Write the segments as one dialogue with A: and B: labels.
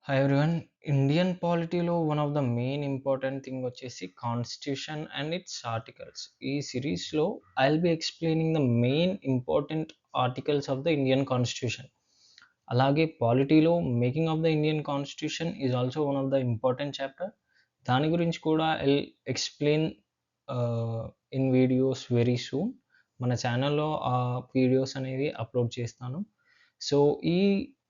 A: Hi everyone. Indian పాలిటీలో one of the main important thing వచ్చేసి constitution and its articles. ఈ సిరీస్లో I will be explaining the main important articles of the Indian constitution. అలాగే పాలిటీలో making of the Indian constitution is also one of the important chapter. దాని గురించి కూడా I explain in videos very soon. మన ఛానల్లో ఆ వీడియోస్ అనేవి upload చేస్తాను. సో ఈ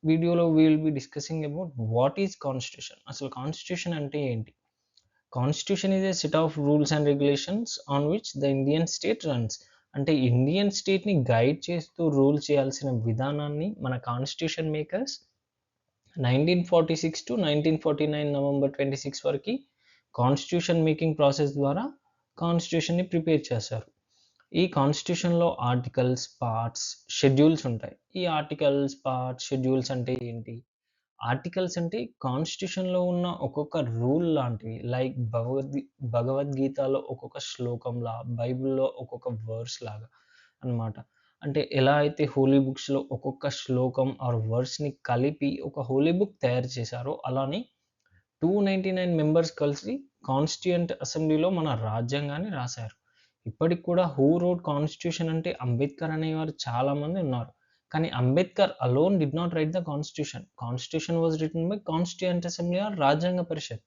A: వీడియోలో will be discussing about what is constitution. అసలు కాన్స్టిట్యూషన్ అంటే ఏంటి? Constitution is a set of rules and regulations on which the Indian state runs. అంటే ఇండియన్ స్టేట్ని గైడ్ చేస్తూ రూల్ చేయాల్సిన విధానాన్ని మన కాన్స్టిట్యూషన్ మేకర్స్ 1946 టు 1949 నవంబర్ 26 వరకు కాన్స్టిట్యూషన్ మేకింగ్ ప్రాసెస్ ద్వారా కాన్స్టిట్యూషన్ని ప్రిపేర్ చేశారు. ఈ కాన్స్టిట్యూషన్లో ఆర్టికల్స్, పార్ట్స్, షెడ్యూల్స్ ఉంటాయి. ఈ ఆర్టికల్స్, పార్ట్స్, షెడ్యూల్స్ అంటే ఏంటి? ఆర్టికల్స్ అంటే కాన్స్టిట్యూషన్లో ఉన్న ఒక్కొక్క రూల్ లాంటివి. లైక్ భగవద్గీతలో ఒక్కొక్క శ్లోకంలా, బైబిల్లో ఒక్కొక్క వర్స్ లాగా అన్నమాట. అంటే ఎలా అయితే హోలీ బుక్స్లో ఒక్కొక్క శ్లోకం ఆర్ వర్స్ని కలిపి ఒక హోలీ బుక్ తయారు చేశారో, అలానే 299 మెంబర్స్ కలిసి కాన్స్టిట్యూయెంట్ అసెంబ్లీలో మన రాజ్యాంగాన్ని రాశారు. ఇప్పటికి కూడా హూ రోట్ కాన్స్టిట్యూషన్ అంటే అంబేద్కర్ అనేవారు చాలామంది ఉన్నారు. కానీ Ambedkar alone did not right the constitution. Constitution was written by constituent assembly or రాజ్యాంగ పరిషత్.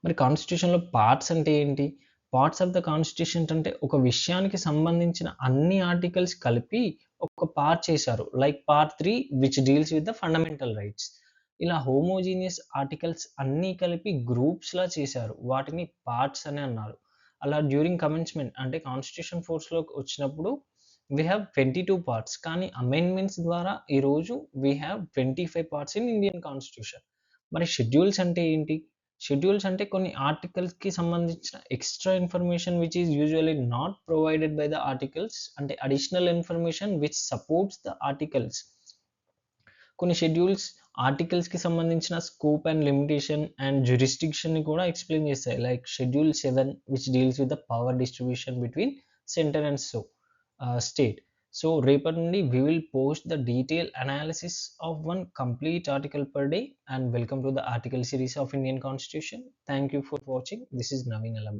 A: మరి కాన్స్టిట్యూషన్లో పార్ట్స్ అంటే ఏంటి? పార్ట్స్ ఆఫ్ ద కాన్స్టిట్యూషన్ అంటే ఒక విషయానికి సంబంధించిన అన్ని ఆర్టికల్స్ కలిపి ఒక పార్ట్ చేశారు. Like part 3 which deals with the fundamental rights. ఇలా హోమోజీనియస్ ఆర్టికల్స్ అన్నీ కలిపి గ్రూప్స్‌లా చేశారు. వాటిని పార్ట్స్ అని అన్నారు. అలా డ్యూరింగ్ కమెన్స్‌మెంట్ అంటే కాన్స్టిట్యూషన్ ఫోర్స్‌లోకి వచ్చినప్పుడు వి హావ్ 22 పార్ట్స్. కానీ అమెండ్మెంట్స్ ద్వారా ఈరోజు we have 25 parts in Indian constitution. మరి షెడ్యూల్స్ అంటే ఏంటి? షెడ్యూల్స్ అంటే కొన్ని ఆర్టికల్స్‌కి సంబంధించిన extra information which is usually not provided by the articles. అంటే additional information which supports the articles. కొన్ని షెడ్యూల్స్ ఆర్టికల్స్‌కి సంబంధించిన స్కోప్ అండ్ లిమిటేషన్ అండ్ జ్యూరిస్డిక్షన్‌ని కూడా ఎక్స్‌ప్లెయిన్ చేస్తాయి. Like schedule 7 which deals with the power distribution between centre and state. So రేపటి నుండి we will post the detail analysis of one complete article per day. And welcome to the article series of Indian Constitution. Thank you for watching. This is Naveen Alam.